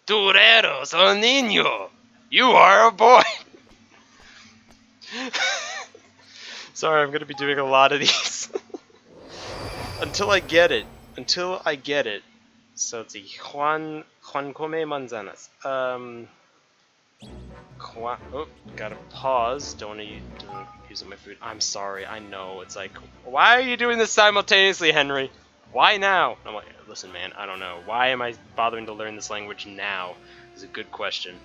Tú eres un niño. You are a boy. Sorry, I'm gonna be doing a lot of these. Until I get it. So let's see. Juan come manzanas. Oh, gotta pause. Don't wanna use up my food. I'm sorry, I know. It's like, why are you doing this simultaneously, Henry? Why now? I'm like, listen, man, I don't know. Why am I bothering to learn this language now? Is a good question.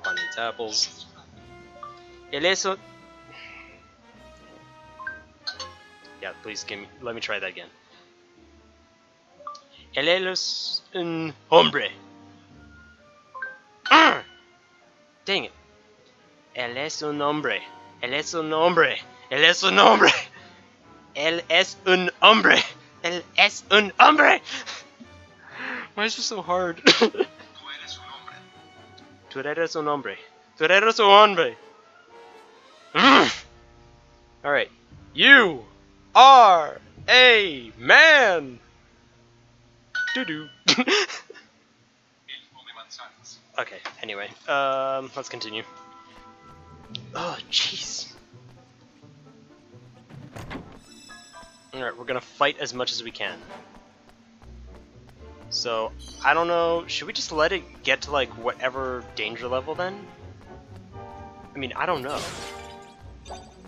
Juan eats apples. El eso. Yeah, please let me try that again. Él es un hombre. Dang it. Él es un hombre. Él es un hombre. Él es un hombre. Él es un hombre. Él es un hombre. Why is this so hard? Tú eres un hombre. Tú eres un hombre. Alright. You are a man. Doo-doo. Okay, anyway. Let's continue. Oh, jeez. Alright, we're gonna fight as much as we can. So, I don't know, should we just let it get to like whatever danger level then? I mean, I don't know.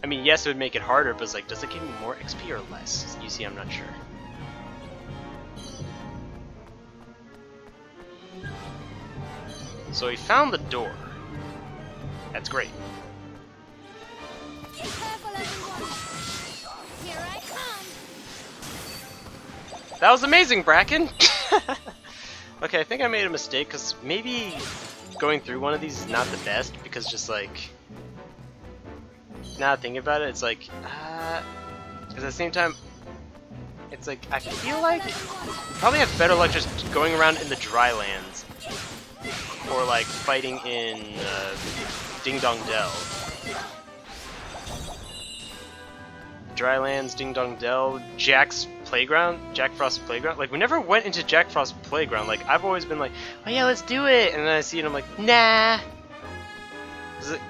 I mean, yes, it would make it harder, but it's like, does it give me more XP or less? You see, I'm not sure. So we found the door. That's great. Here I come. That was amazing, Bracken! Okay, I think I made a mistake, because maybe going through one of these is not the best, because just like... Now thinking about it, it's like... because at the same time, it's like, I feel like we probably have better luck just going around in the dry lands. Or like fighting in Ding Dong Dell. Drylands, Ding Dong Dell, Jack Frost's Playground. Like, we never went into Jack Frost's Playground. Like, I've always been like, oh yeah, let's do it. And then I see it and I'm like, nah.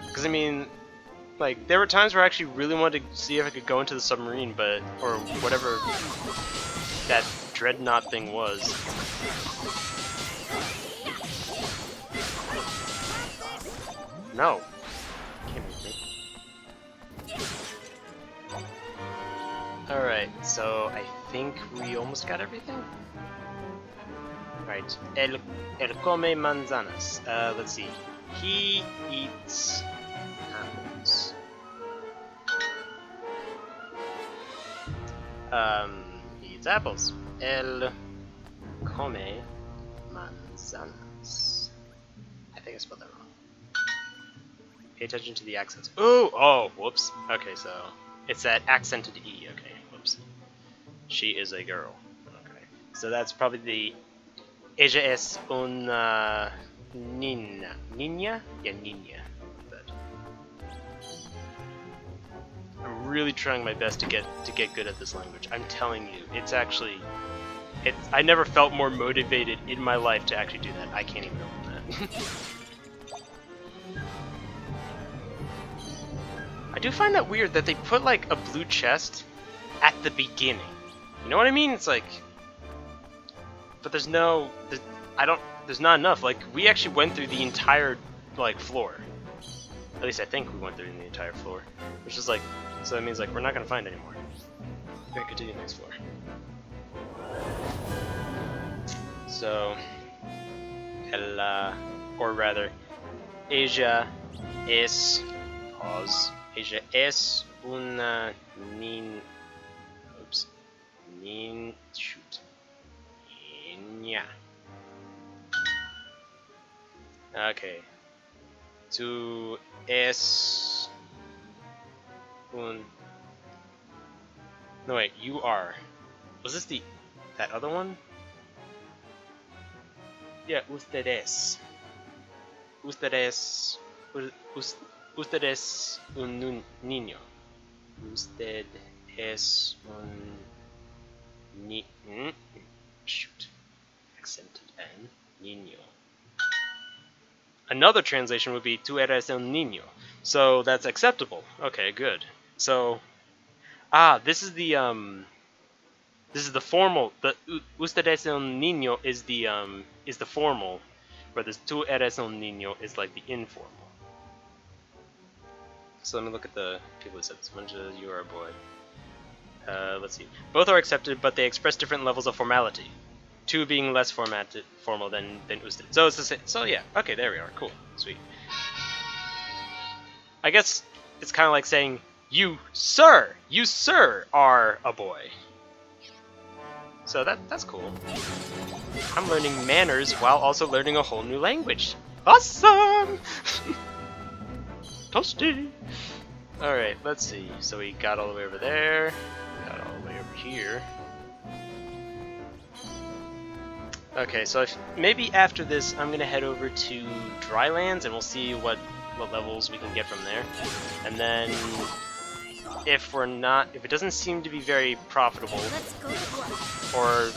Because I mean, like, there were times where I actually really wanted to see if I could go into the submarine, but, or whatever that dreadnought thing was. No. Can't make me. Alright, so I think we almost got everything? Alright, El come manzanas. Let's see. He eats apples. He eats apples. El come manzanas. I think I spelled that wrong. Pay attention to the accents. Ooh! Oh, whoops. Okay, so it's that accented E. Okay, whoops. She is a girl. Okay. So that's probably the... Ella es una niña. Niña? Yeah, niña. But I'm really trying my best to get good at this language. I'm telling you, it's actually... I never felt more motivated in my life to actually do that. I can't even open that. I do find that weird that they put like a blue chest at the beginning. You know what I mean? It's like, but there's not enough. Like, we actually went through the entire like floor. At least I think we went through the entire floor, which is like, so that means like we're not gonna find any more. We're gonna continue next floor. So, or rather, Asia es pause. Ella es una niña. Okay. Tú es un... No wait, you are. Was this that other one? Yeah, ustedes. Ustedes un niño. Usted es un shoot. Accented N. Niño. another translation would be "Tú eres un niño." So that's acceptable. Okay, good. So, this is the formal. The "Usted es un niño" is the formal, where this "Tú eres un niño" is like the informal. So let me look at the people who said this. You are a boy. Let's see. Both are accepted, but they express different levels of formality. Two being less formal than usted. So it's the same. So yeah, okay, there we are. Cool, sweet. I guess it's kind of like saying you sir, are a boy. So that's cool. I'm learning manners while also learning a whole new language. Awesome! Toasty. All right, let's see. So we got all the way over there. Got all the way over here. Okay, so maybe after this, I'm gonna head over to Drylands, and we'll see what levels we can get from there. And then, if it doesn't seem to be very profitable, or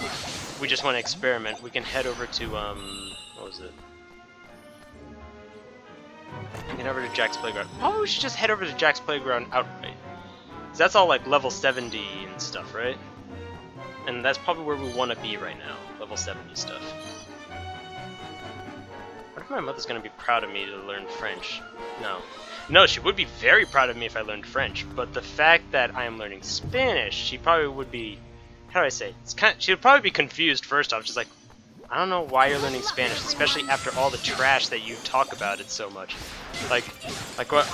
we just want to experiment, we can head over to what was it? We can head over to Jack's Playground. Probably we should just head over to Jack's Playground outright. 'Cause that's all like level 70 and stuff, right? And that's probably where we want to be right now, level 70 stuff. What if my mother's going to be proud of me to learn French? No. No, she would be very proud of me if I learned French, but the fact that I am learning Spanish, she probably would be, how do I say, she would probably be confused first off, just like, I don't know why you're learning Spanish, especially after all the trash that you talk about it so much. Like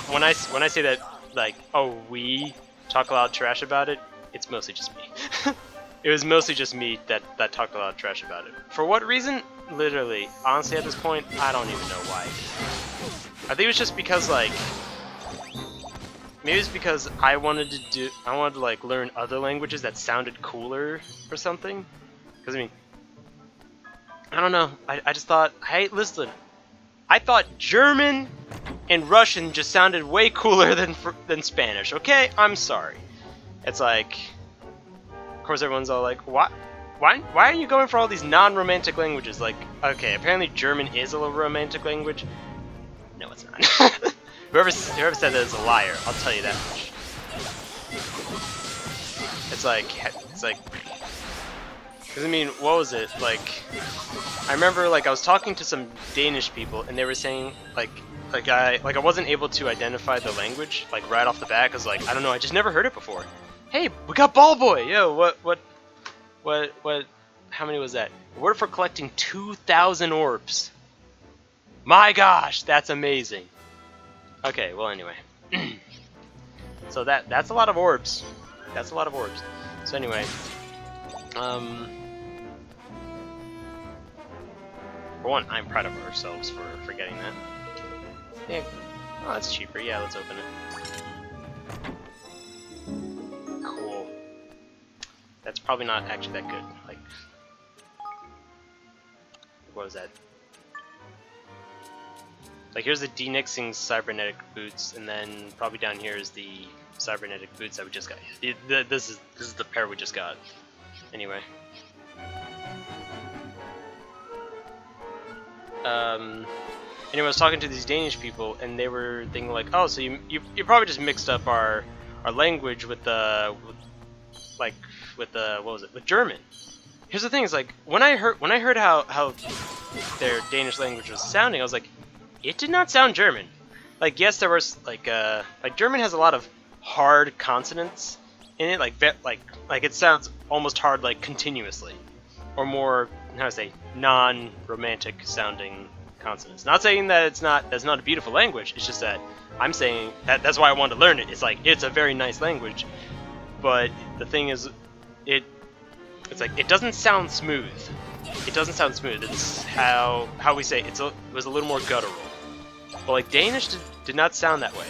when I say that, like, oh, we talk a lot of trash about it, it's mostly just me. It was mostly just me that talked a lot of trash about it. For what reason? Literally, honestly, at this point, I don't even know why. I think it was just because, like, maybe it's because I wanted to like learn other languages that sounded cooler or something. Because I mean, I don't know. I just thought, hey, listen, I thought German and Russian just sounded way cooler than Spanish. Okay, I'm sorry. It's like, of course, everyone's all like, why are you going for all these non-romantic languages? Like, okay, apparently German is a romantic language. No, it's not. whoever said that is a liar. I'll tell you that much. It's like, because I mean, what was it like? I remember like I was talking to some Danish people, and they were saying like I wasn't able to identify the language like right off the bat, because like I don't know, I just never heard it before. Hey, we got Ball Boy! Yo, what? How many was that? Word for collecting 2,000 orbs. My gosh, that's amazing. Okay, well anyway. So that's a lot of orbs. That's a lot of orbs. So anyway, for one, I'm proud of ourselves for getting that. Yeah. Oh, that's cheaper. Yeah, let's open it. Cool. That's probably not actually that good. Like, what was that? Like, here's the Denixing cybernetic boots, and then probably down here is the cybernetic boots that we just got. This is the pair we just got. Anyway. Anyway, I was talking to these Danish people, and they were thinking like, oh, so you probably just mixed up our language with with German. Here's the thing: is like when I heard how their Danish language was sounding, I was like, it did not sound German. Like, yes, there was like German has a lot of hard consonants in it, like it sounds almost hard like continuously, or more, how to say, non-romantic sounding consonants. Not saying that that's not a beautiful language. It's just that I'm saying that's why I wanted to learn it. It's like it's a very nice language, but the thing is, it's like it doesn't sound smooth. It doesn't sound smooth. It's how we say it was a little more guttural. But like Danish did not sound that way.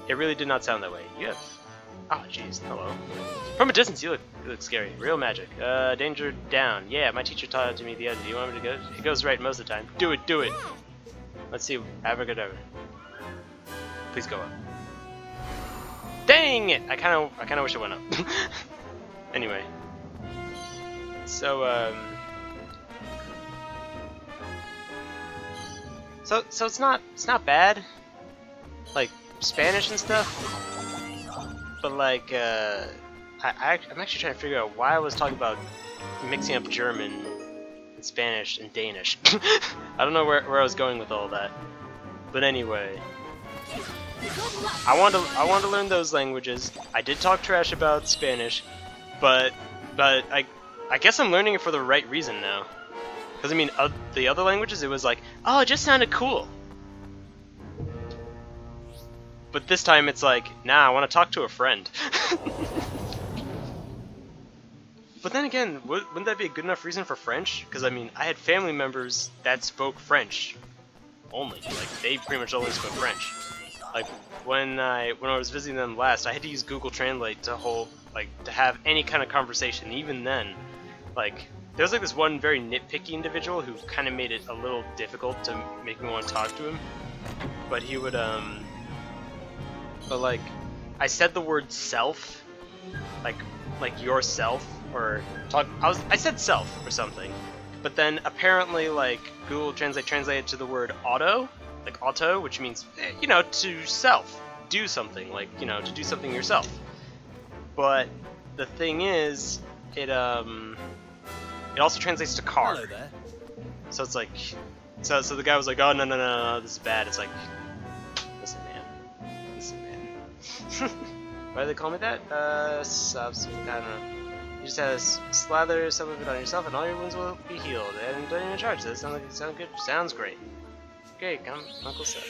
It really did not sound that way. You have, oh jeez, hello. From a distance, you look scary. Real magic. Danger down. Yeah, my teacher taught it to me the other day. Do you want me to go? It goes right most of the time. Do it. Let's see. Abracadabra. Please go up. Dang it! I kind of wish it went up. Anyway. So So it's not bad, like Spanish and stuff, but like I'm actually trying to figure out why I was talking about mixing up German and Spanish and Danish. I don't know where I was going with all that, but anyway, I want to learn those languages. I did talk trash about Spanish, but I guess I'm learning it for the right reason now. Because I mean, the other languages, it was like, oh, it just sounded cool. But this time it's like, nah, I want to talk to a friend. But then again, wouldn't that be a good enough reason for French? Because I mean, I had family members that spoke French only. Like, they pretty much only spoke French. Like, when I was visiting them last, I had to use Google Translate to have any kind of conversation. Even then, like, there was like this one very nitpicky individual who kind of made it a little difficult to make me want to talk to him. But he would, but like, I said the word self, like yourself, or talk. I said self or something, but then apparently like Google Translate translated to the word auto, like auto, which means to self, do something, like to do something yourself. But the thing is, it also translates to car. Hello there. So it's like, so the guy was like, oh no, this is bad. It's like, listen man. Why do they call me that? I don't know. You just have to slather some of it on yourself and all your wounds will be healed. And don't even charge. Does that sound good? Sounds great. Okay, come, Uncle Seth.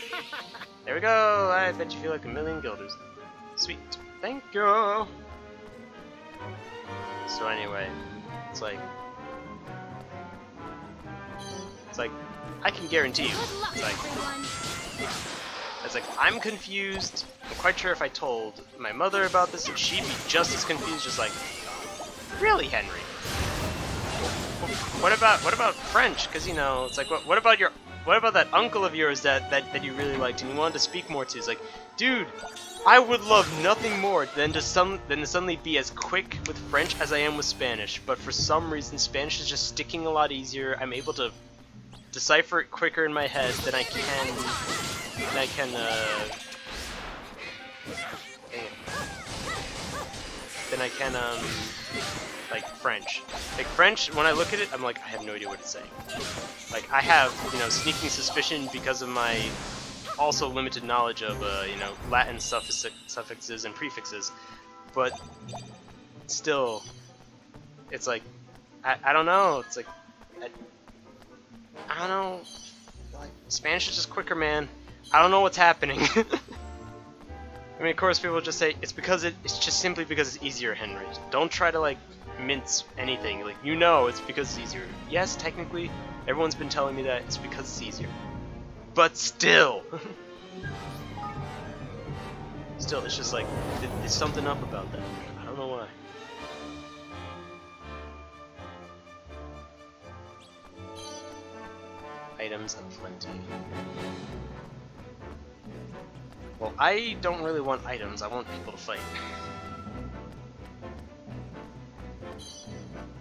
There we go. I bet you feel like 1,000,000 guilders. Sweet. Thank you. So anyway, it's like I can guarantee you. It's like I'm confused. I'm quite sure if I told my mother about this, she'd be just as confused. Just like, really, Henry? What about French? Because it's like what about that uncle of yours that you really liked and you wanted to speak more to? It's like, dude, I would love nothing more than to suddenly be as quick with French as I am with Spanish. But for some reason, Spanish is just sticking a lot easier. I'm able to decipher it quicker in my head than I can. Like French. Like French, when I look at it, I'm like, I have no idea what it's saying. Like I have, sneaking suspicion because of my also limited knowledge of, Latin suffixes and prefixes, but still, it's like, I don't know. It's like, I don't know. Like Spanish is just quicker, man. I don't know what's happening. I mean, of course, people just say it's just simply because it's easier, Henry. Don't try to like mince anything. Like it's because it's easier. Yes, technically, everyone's been telling me that it's because it's easier. But still, it's just like there's something up about that. I don't know why. Items aplenty. Well, I don't really want items, I want people to fight.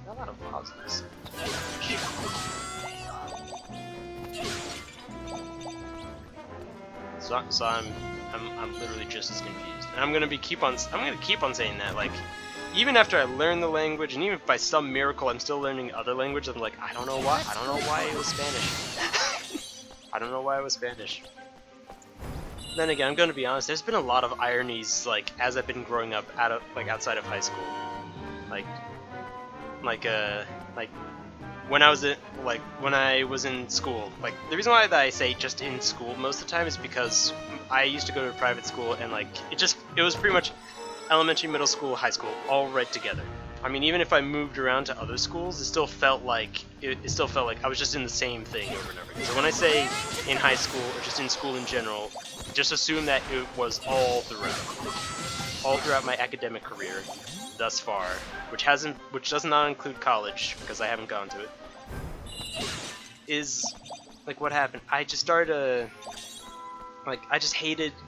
A lot of positives. So I'm literally just as confused. And I'm gonna keep on saying that, like, even after I learn the language, and even if by some miracle I'm still learning other language, I'm like, I don't know why it was Spanish. I don't know why it was Spanish. Then again, I'm gonna be honest, there's been a lot of ironies, like, as I've been growing up outside of high school. Like when I was in school. Like, the reason why I say just in school most of the time is because I used to go to a private school, and like it was pretty much elementary, middle school, high school, all right together. I mean, even if I moved around to other schools, it still felt like I was just in the same thing over and over again. So when I say in high school or just in school in general, just assume that it was all throughout my academic career thus far, which does not include college because I haven't gone to it. Is like what happened. I just started I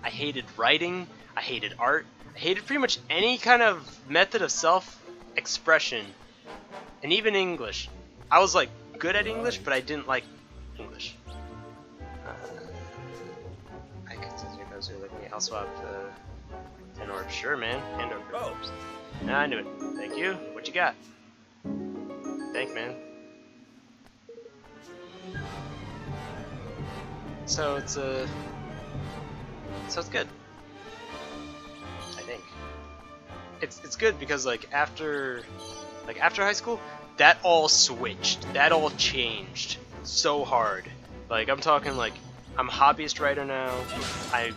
hated writing, I hated art, I hated pretty much any kind of method of self-expression, and even English. I was like good at English, but I didn't like English. I consider those who look at me. I'll swap 10 orbs. Sure, man. Hand over orbs. Nah, I knew it. Thank you. What you got? Thanks, man. So it's so it's good. I think it's good because like after high school, that all switched. That all changed so hard. Like I'm talking like I'm a hobbyist writer now. I'm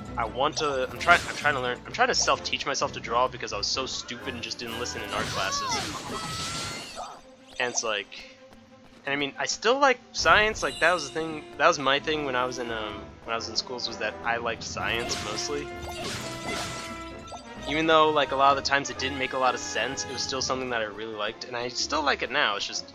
trying to learn. I'm trying to self-teach myself to draw because I was so stupid and just didn't listen in art classes. And it's like, and I mean, I still like science. Like that was the thing. That was my thing when I was in schools, was that I liked science mostly. Even though like a lot of the times it didn't make a lot of sense, it was still something that I really liked, and I still like it now. It's just,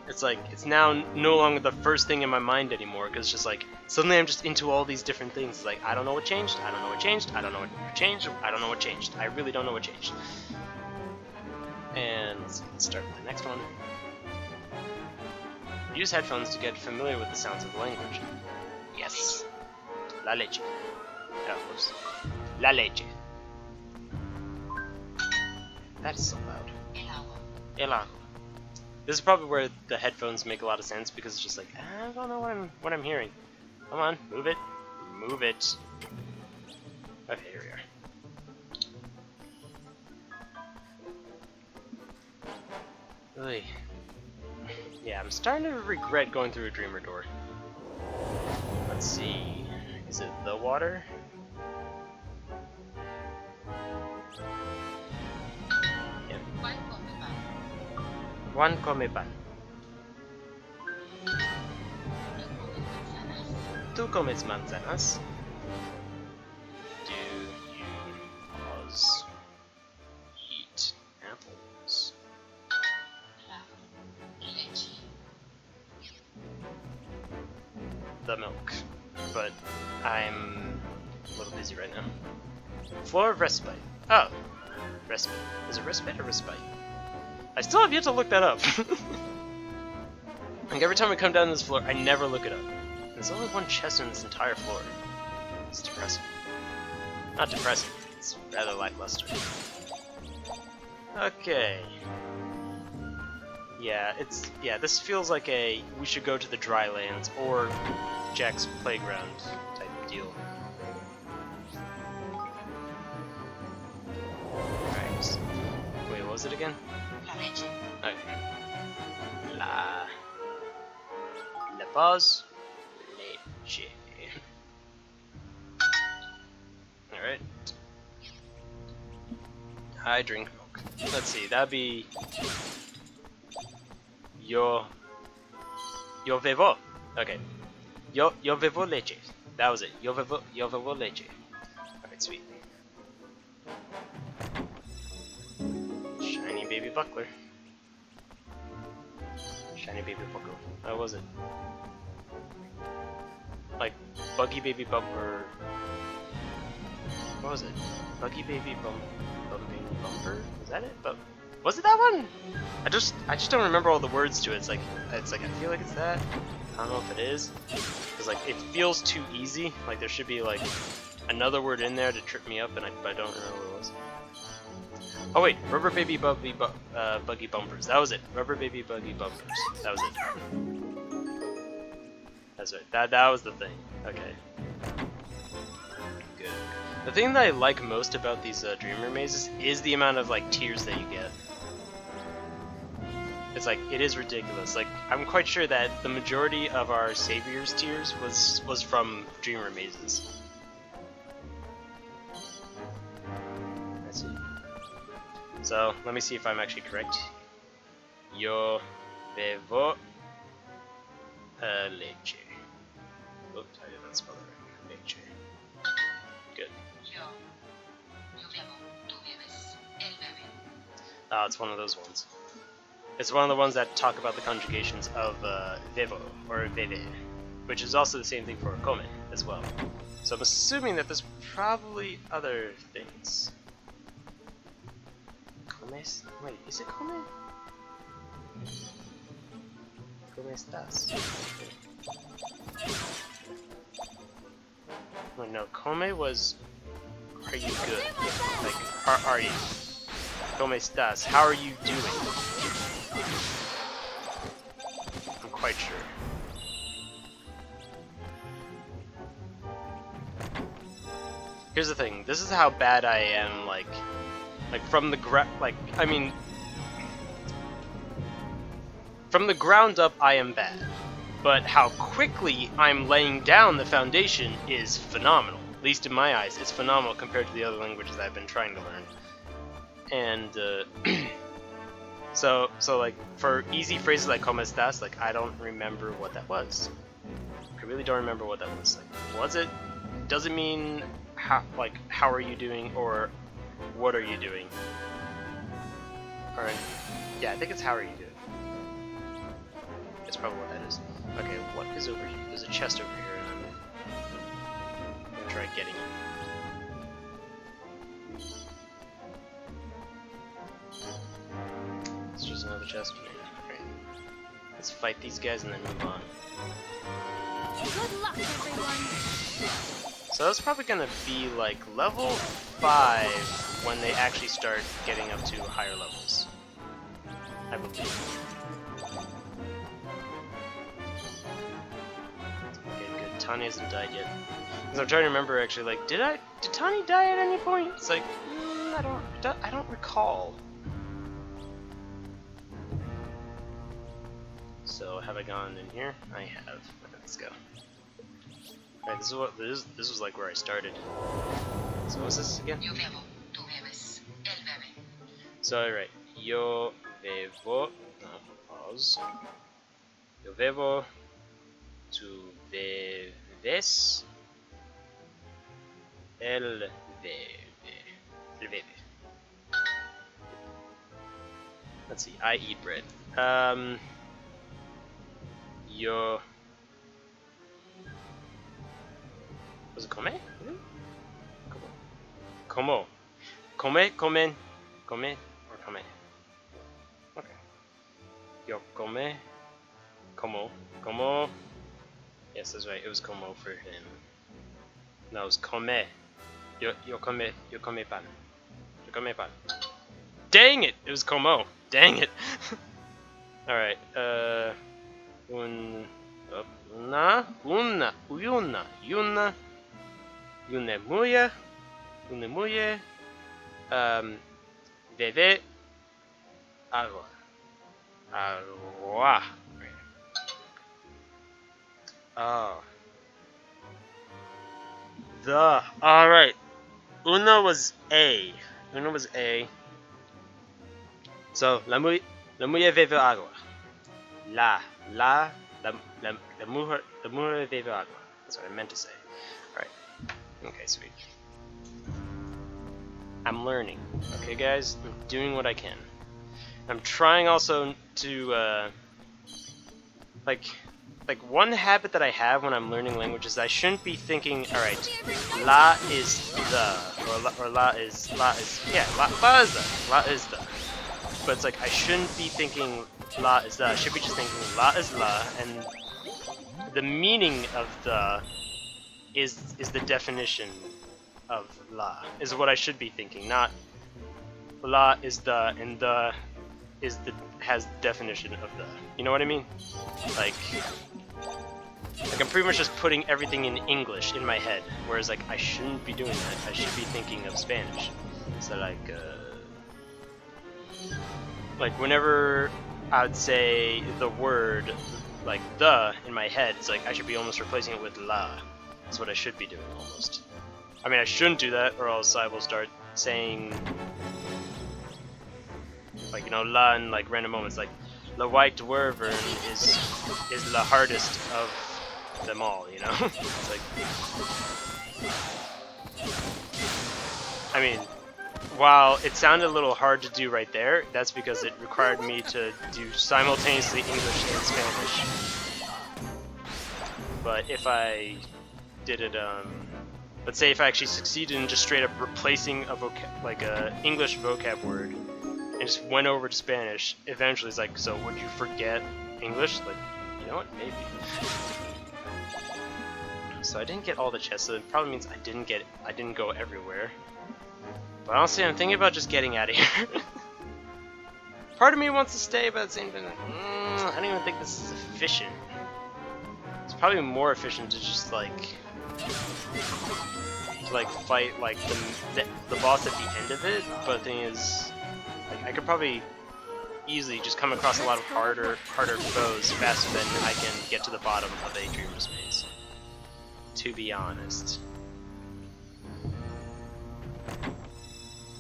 it's like it's now no longer the first thing in my mind anymore, because it's just like suddenly I'm just into all these different things. It's like I don't know what changed. I don't know what changed. I don't know what changed. I don't know what changed. I really don't know what changed. And let's start with the next one. Use headphones to get familiar with the sounds of the language. Yes. La leche. Oh, whoops. La leche. That is so loud. El agua. This is probably where the headphones make a lot of sense, because it's just like I don't know what I'm hearing. Come on, move it. Move it. Okay, here we are. Really? Yeah, I'm starting to regret going through a dreamer door. Let's see. Is it the water? Yep. One come pan. Tú comes manzanas. Do you pause? Eat apples. The milk, but I'm a little busy right now. Floor of respite. Oh, respite. Is it respite or respite? I still have yet to look that up. Like every time I come down this floor, I never look it up. There's only one chest in this entire floor. It's depressing. Not depressing. It's rather lackluster. Okay. Yeah, this feels like a we should go to the dry lands or Jack's playground type of deal. Alright. Wait, what was it again? Okay. La pause. Leche. Alright. I drink milk. Let's see, that'd be Yo bebo. Okay. Yo bebo leche. That was it. Yo bebo leche. Alright, sweet. Shiny baby buckler. Shiny baby buckler. How was it? Like buggy baby bumper. What was it? Buggy baby bumping bumper? Was that it? Was it that one? I just don't remember all the words to it. It's like I feel like it's that. I don't know if it is. Cause like it feels too easy. Like there should be like another word in there to trip me up, but I don't remember what it was. Oh wait, rubber baby buggy bumpers. That was it. Rubber baby buggy bumpers. That was it. That's right. That was the thing. Okay. Good. The thing that I like most about these Dreamer mazes is the amount of like tiers that you get. It's like, it is ridiculous. Like, I'm quite sure that the majority of our Savior's tiers was from Dreamer mazes. Let's see. So, let me see if I'm actually correct. Yo bebo leche. Oops, I didn't spell it right. Leche. Good. Oh, it's one of those ones. It's one of the ones that talk about the conjugations of vevo, or veve, which is also the same thing for come as well. So I'm assuming that there's probably other things. Comes? Wait, is it come? ¿Cómo estás? Wait, no, Kome was, are you good? Like, how are you? Kome estás? How are you doing? I'm quite sure. Here's the thing, this is how bad I am, like from the from the ground up I am bad. But how quickly I'm laying down the foundation is phenomenal. At least in my eyes, it's phenomenal compared to the other languages I've been trying to learn. And so like for easy phrases like "Cómo estás," like I don't remember what that was. I really don't remember what that was. Like, was it? Does it mean how are you doing or what are you doing? Or yeah, I think it's how are you doing. That's probably what that is. Okay, what is over here? There's a chest over here, and I'm gonna try getting it. It's just another chest. Right. Let's fight these guys and then move on. Good luck, everyone. So that's probably gonna be like level 5 when they actually start getting up to higher levels, I believe. Tani hasn't died yet. Because I'm trying to remember actually, like, did Tani die at any point? It's like, I don't recall. So have I gone in here? I have. Okay, let's go. Alright, this was like where I started. So what's this again? Yo bebo, tú bebes, él bebe. So alright, yo bebo. No, pause. Yo bebo. Tu bebes. El bebe. El bebe. Let's see. I eat bread. Yo. Was it come? Como. Come, comen. Come or come. Okay. Yo come. Como. Como. Yes, that's right. It was como for him. No, it was come. Yo come pan. Yo come pan. Dang it! It was como. Dang it. All right. Una, muye, bebe, agua. Agua. Oh. Alright. Una was A. So, la mujer bebe agua. La mujer bebe agua. That's what I meant to say. Alright. Okay, sweet. I'm learning. Okay, guys? I'm doing what I can. I'm trying also to, like one habit that I have when I'm learning languages, I shouldn't be thinking, alright, la is the, or la is the. La is the. But it's like, I shouldn't be thinking la is the, I should be just thinking la is la, and the meaning of the is the definition of la, is what I should be thinking, not la is the, and the is the, has the definition of the. You know what I mean? Like I'm pretty much just putting everything in English in my head, whereas like I shouldn't be doing that. I should be thinking of Spanish. So like whenever I would say the word like the in my head, it's like I should be almost replacing it with la. That's what I should be doing almost. I mean, I shouldn't do that, or else I will start saying like, you know, la in like random moments, like the white wyvern is the hardest of them all, you know? It's like, I mean, while it sounded a little hard to do right there, that's because it required me to do simultaneously English and Spanish. But if I did it, let's say if I actually succeeded in just straight up replacing a English vocab word and just went over to Spanish, eventually it's like, so would you forget English? Like, you know what? Maybe. So I didn't get all the chests, so it probably means I didn't go everywhere. But honestly, I'm thinking about just getting out of here. Part of me wants to stay, but at the same time, I don't even think this is efficient. It's probably more efficient to just like fight like the boss at the end of it. But the thing is, like, I could probably easily just come across a lot of harder foes faster than I can get to the bottom of a Dreamer's Maze. To be honest.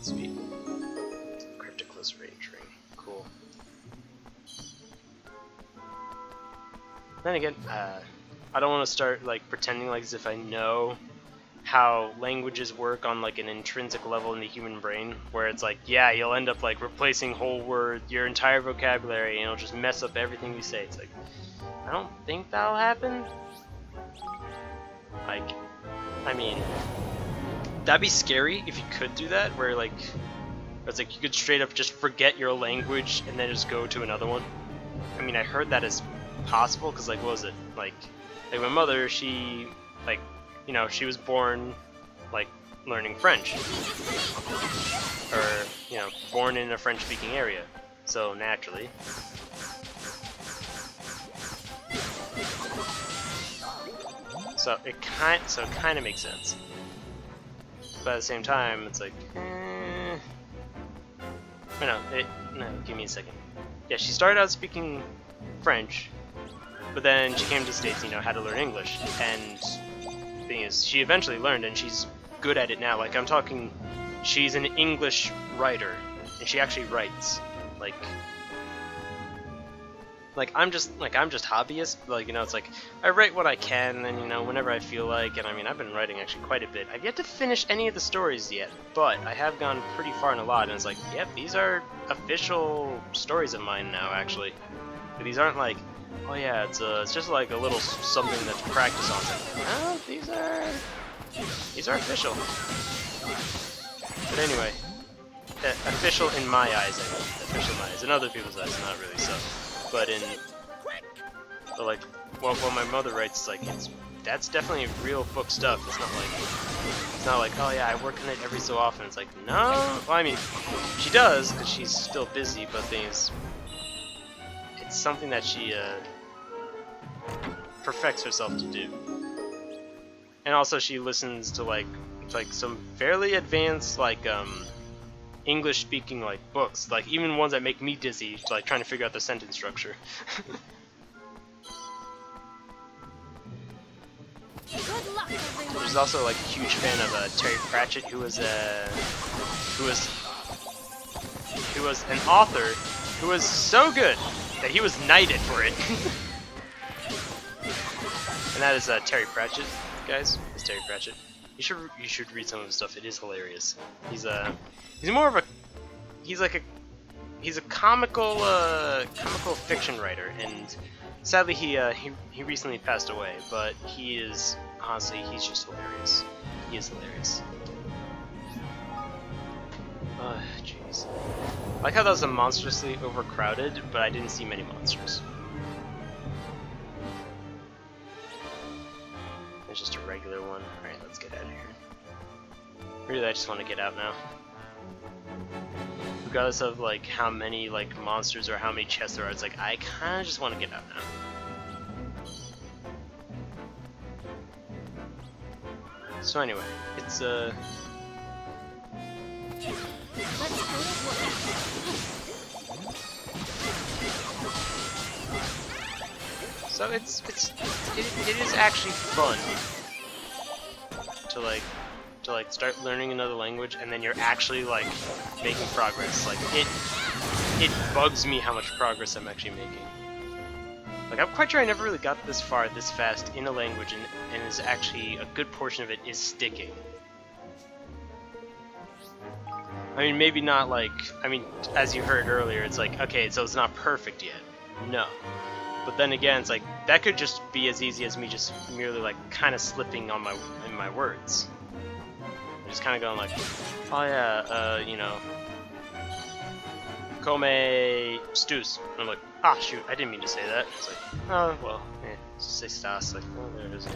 Sweet. Crypticless Rage Ring. Cool. Then again, I don't want to start like pretending like as if I know how languages work on like an intrinsic level in the human brain, where it's like, yeah, you'll end up like replacing whole words, your entire vocabulary, and it'll just mess up everything you say. It's like, I don't think that'll happen. Like, I mean, that'd be scary if you could do that, where like, it's like you could straight up just forget your language and then just go to another one. I mean, I heard that is possible, because like, what was it? Like my mother, she, like, you know, she was born, like, learning French. Or, you know, born in a French-speaking area. So, naturally. So, it kind of makes sense. But at the same time, it's like, no, give me a second. Yeah, she started out speaking French, but then she came to the States, you know, had to learn English, and the thing is, she eventually learned, and she's good at it now. Like, I'm talking, she's an English writer, and she actually writes. Like I'm just hobbyist. Like, you know, it's like I write what I can, and you know, whenever I feel like. And I mean, I've been writing actually quite a bit. I've yet to finish any of the stories yet, but I have gone pretty far in a lot. And it's like, yep, these are official stories of mine now. Actually, these aren't like, oh yeah, it's just like a little something that's practice on. No, these are official. But anyway, official in my eyes. I mean, official in my eyes. In other people's eyes, not really so. But like what my mother writes is like, that's definitely real book stuff. It's not like oh yeah, I work on it every so often. It's like, no, well, I mean, she does because she's still busy, but it's something that she perfects herself to do. And also she listens to like some fairly advanced English speaking like books, like even ones that make me dizzy, like trying to figure out the sentence structure. Good luck, everyone. There's also like a huge fan of Terry Pratchett, who was an author who was so good that he was knighted for it. And that is Terry Pratchett, guys. It's Terry Pratchett. You should read some of his stuff. It is hilarious. He's a comical fiction writer, and sadly he recently passed away. But he is honestly, he's just hilarious. He is hilarious. Jeez. I like how that was a monstrously overcrowded, but I didn't see many monsters. It's just a regular one. Alright, let's get out of here. Really, I just want to get out now. Regardless of like how many like monsters or how many chests there are, it's like I kind of just want to get out now. So anyway, it's Let's go to work. so it is actually fun to start learning another language, and then you're actually like making progress. Like it bugs me how much progress I'm actually making. Like, I'm quite sure I never really got this far this fast in a language, and is actually a good portion of it is sticking. I mean, maybe not like, I mean, as you heard earlier, it's like, okay, so it's not perfect yet. No. But then again, it's like, that could just be as easy as me just merely like kind of slipping on in my words. Just kind of going like, oh yeah, you know, come stews. And I'm like, ah, shoot, I didn't mean to say that. It's like, oh, well, say stas. Like, oh, there it is.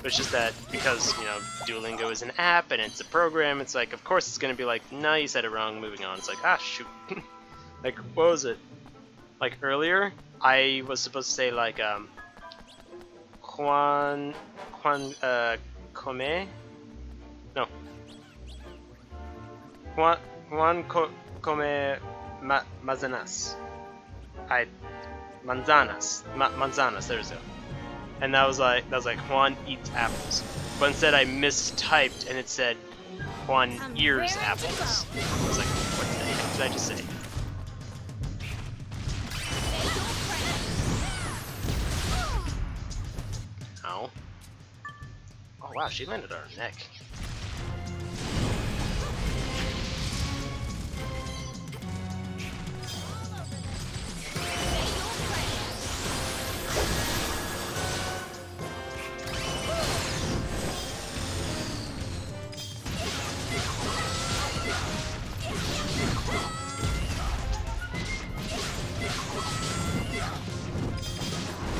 It's just that because, you know, Duolingo is an app and it's a program, it's like, of course it's gonna be like, no, you said it wrong, moving on. It's like, ah, shoot. Like, what was it? Like, earlier, I was supposed to say, like, come? No. Come manzanas. Manzanas, there's it. And that was like Juan eats apples. But instead I mistyped and it said Juan I'm ears raring to apples. go. I was like, what the heck did I just say? Ow. Oh wow, she landed on her neck.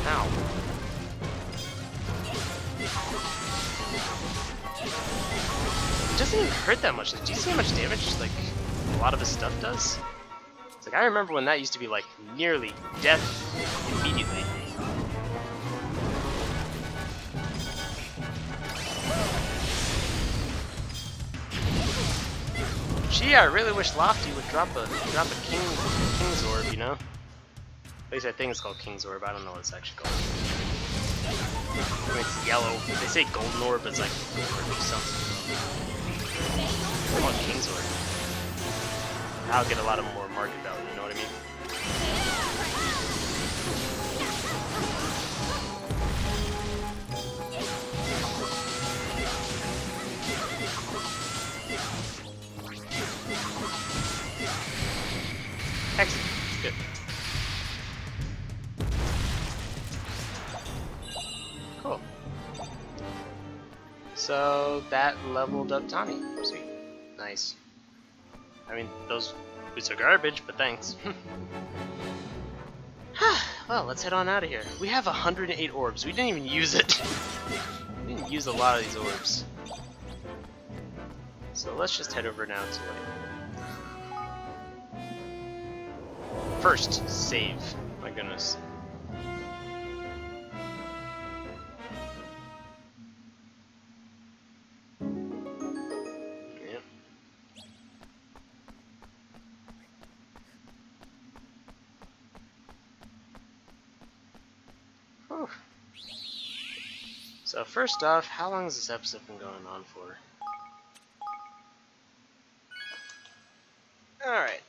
Ow. It doesn't even hurt that much. Do you see how much damage like a lot of his stuff does? It's like I remember when that used to be like nearly death immediately. Gee, I really wish Lofty would drop a King's Orb, you know? At least I think it's called King's Orb. I don't know what it's actually called. I mean, it's yellow. They say Golden Orb, but it's like Orb or something. I want King's Orb. I'll get a lot of more market value. You know what I mean? Excellent. Good. Cool. So that leveled up Tani. Sweet. Nice. I mean, those boots are garbage, but thanks. Well, let's head on out of here. We have 108 orbs. We didn't even use it. We didn't use a lot of these orbs. So let's just head over now to like... First, save. My goodness. Yep. Whew. So first off, how long has this episode been going on for? Alright.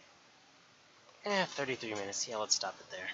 33 minutes. Yeah, let's stop it there.